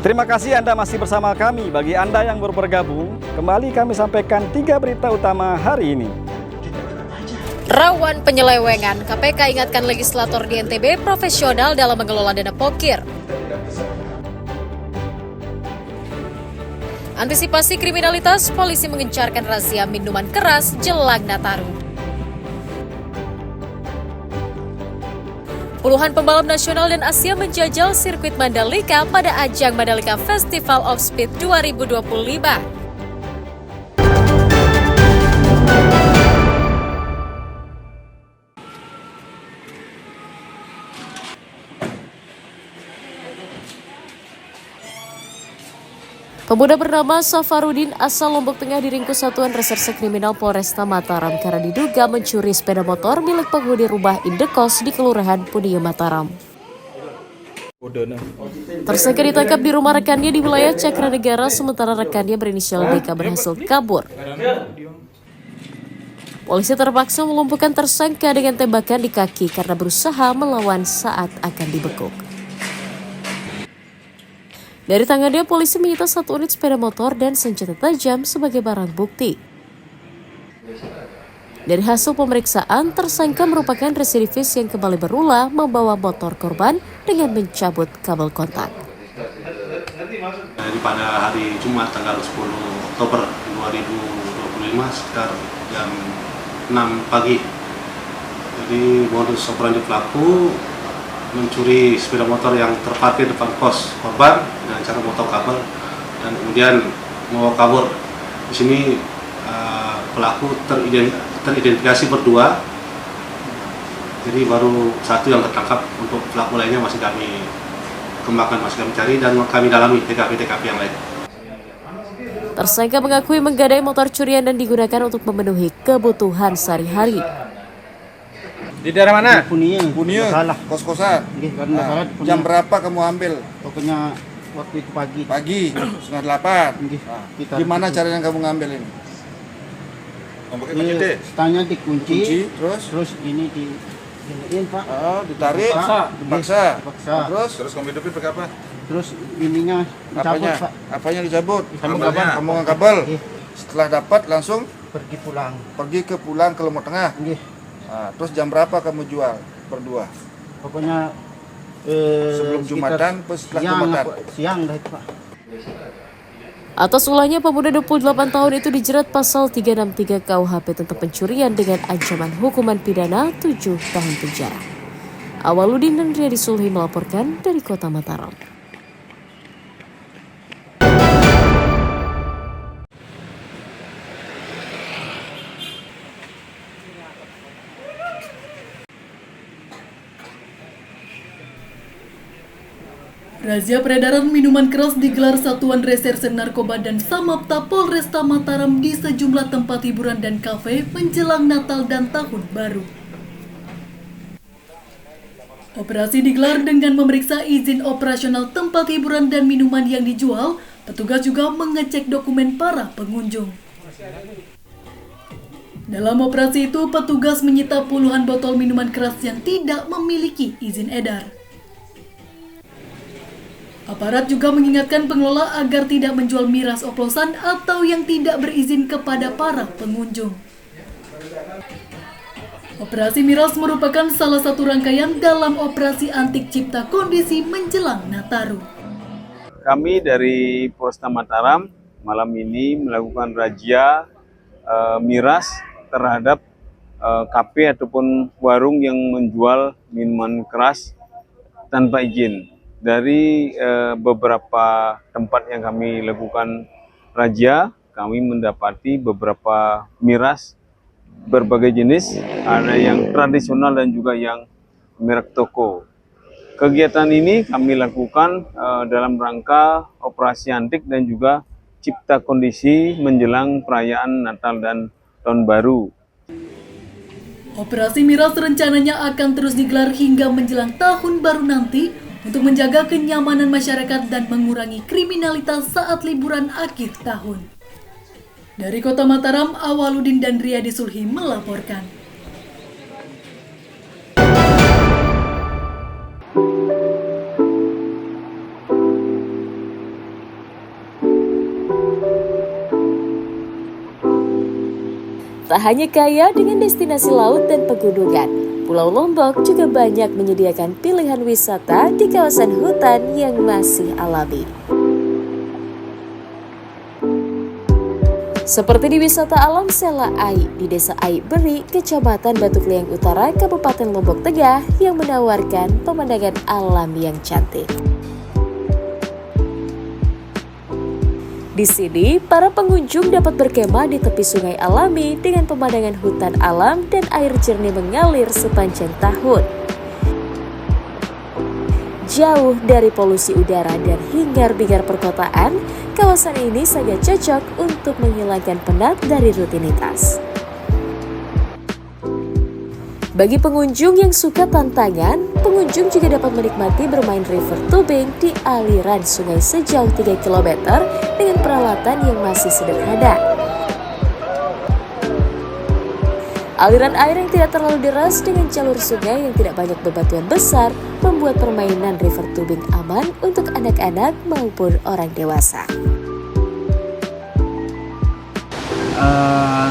Terima kasih Anda masih bersama kami. Bagi Anda yang baru bergabung, kembali kami sampaikan 3 berita utama hari ini. Rawan penyelewengan, KPK ingatkan legislator di NTB profesional dalam mengelola dana pokir. Antisipasi kriminalitas, polisi mengencarkan razia minuman keras jelang Nataru. Puluhan pembalap nasional dan Asia menjajal sirkuit Mandalika pada ajang Mandalika Festival of Speed 2025. Pemuda bernama Safarudin asal Lombok Tengah diringkus Satuan Reserse Kriminal Polresta Mataram karena diduga mencuri sepeda motor milik penghuni rumah indekos di Kelurahan Pudium Mataram. Tersangka ditangkap di rumah rekannya di wilayah Cakranegara, sementara rekannya berinisial DK berhasil kabur. Polisi terpaksa melumpuhkan tersangka dengan tembakan di kaki karena berusaha melawan saat akan dibekuk. Dari tangannya, polisi menyita 1 unit sepeda motor dan senjata tajam sebagai barang bukti. Dari hasil pemeriksaan, tersangka merupakan residivis yang kembali berulah membawa motor korban dengan mencabut kabel kontak. Pada hari Jumat tanggal 10 Oktober 2025 sekitar jam 6 pagi. Jadi modus operandi pelaku mencuri sepeda motor yang terparkir depan kos korban dengan cara memotong kabel dan kemudian membawa kabur. Di sini pelaku teridentifikasi berdua, jadi baru 1 yang tertangkap. Untuk pelaku lainnya masih kami kembangkan, masih kami cari dan kami dalami TKP-TKP yang lain. Tersangka mengakui menggadai motor curian dan digunakan untuk memenuhi kebutuhan sehari-hari. Di daerah mana? Punia. Salah. Kos-kosan. Nah, Jam berapa kamu ambil? Pokoknya waktu itu pagi. Pagi, 7:30. Nah, gimana caranya kamu ngambil ini? Stangnya dikunci, terus ini diginiin Pak. Ditarik, dipaksa. Terus kamu hidupin pakai apa? terus ininya dicabut Pak. Apanya dicabut? Sambungan kabel. Setelah dapat langsung pergi pulang ke Lombok Tengah. Nah, terus jam berapa kamu jual berdua? Pokoknya Sebelum Jumatan, setelah Jumatan? Siang dah itu Pak. Atas ulahnya, pemuda 28 tahun itu dijerat pasal 363 KUHP tentang pencurian dengan ancaman hukuman pidana 7 tahun penjara. Awaludin dan Riyadi Sulhi melaporkan dari Kota Mataram. Razia peredaran minuman keras digelar Satuan Reserse Narkoba dan Samapta Polresta Mataram di sejumlah tempat hiburan dan kafe menjelang Natal dan Tahun Baru. Operasi digelar dengan memeriksa izin operasional tempat hiburan dan minuman yang dijual. Petugas juga mengecek dokumen para pengunjung. Dalam operasi itu, petugas menyita puluhan botol minuman keras yang tidak memiliki izin edar. Aparat juga mengingatkan pengelola agar tidak menjual miras oplosan atau yang tidak berizin kepada para pengunjung. Operasi miras merupakan salah satu rangkaian dalam operasi antik cipta kondisi menjelang Nataru. Kami dari Polresta Mataram malam ini melakukan razia miras terhadap kafe ataupun warung yang menjual minuman keras tanpa izin. Dari beberapa tempat yang kami lakukan razia, kami mendapati beberapa miras berbagai jenis, ada yang tradisional dan juga yang merek toko. Kegiatan ini kami lakukan dalam rangka operasi antik dan juga cipta kondisi menjelang perayaan Natal dan Tahun Baru. Operasi miras rencananya akan terus digelar hingga menjelang Tahun Baru nanti untuk menjaga kenyamanan masyarakat dan mengurangi kriminalitas saat liburan akhir tahun. Dari Kota Mataram, Awaludin dan Riyadi Sulhi melaporkan. Tak hanya kaya dengan destinasi laut dan pegunungan, Pulau Lombok juga banyak menyediakan pilihan wisata di kawasan hutan yang masih alami. Seperti di wisata alam Sela Ai di Desa Ai Beri, Kecamatan Batu Kliang Utara, Kabupaten Lombok Tengah yang menawarkan pemandangan alam yang cantik. Di sini, para pengunjung dapat berkemah di tepi sungai alami dengan pemandangan hutan alam dan air jernih mengalir sepanjang tahun. Jauh dari polusi udara dan hingar-bingar perkotaan, kawasan ini sangat cocok untuk menghilangkan penat dari rutinitas. Bagi pengunjung yang suka tantangan, pengunjung juga dapat menikmati bermain river tubing di aliran sungai sejauh 3 km dengan peralatan yang masih sederhana. Aliran air yang tidak terlalu deras dengan jalur sungai yang tidak banyak bebatuan besar membuat permainan river tubing aman untuk anak-anak maupun orang dewasa.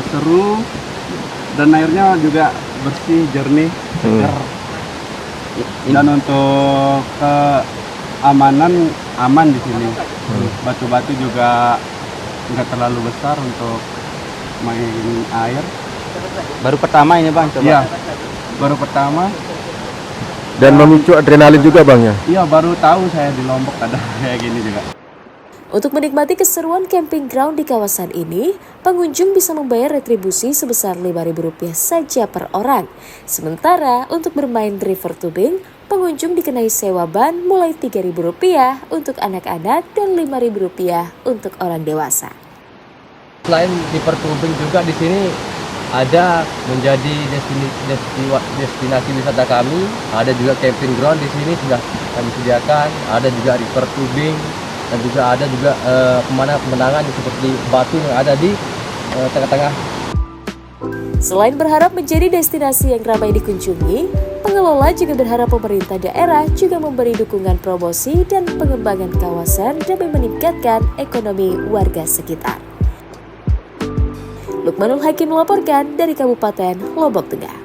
Seru dan airnya juga bersih, jernih, segar. Dan untuk keamanan aman di sini. Batu-batu juga nggak terlalu besar untuk main air. Baru pertama ini Bang, coba. Iya, baru pertama. Dan memicu adrenalin juga Bang ya? Iya, baru tahu saya di Lombok ada kayak gini juga. Untuk menikmati keseruan camping ground di kawasan ini, pengunjung bisa membayar retribusi sebesar Rp5.000 saja per orang. Sementara untuk bermain river tubing, pengunjung dikenai sewa ban mulai Rp3.000 untuk anak-anak dan Rp5.000 untuk orang dewasa. Selain river tubing juga di sini ada menjadi destinasi wisata kami. Ada juga camping ground di sini sudah kami sediakan. Ada juga river tubing. Dan juga ada juga pemandangan seperti batu yang ada di tengah-tengah. Selain berharap menjadi destinasi yang ramai dikunjungi, pengelola juga berharap pemerintah daerah juga memberi dukungan promosi dan pengembangan kawasan demi meningkatkan ekonomi warga sekitar. Lukmanul Hakim melaporkan dari Kabupaten Lombok Tengah.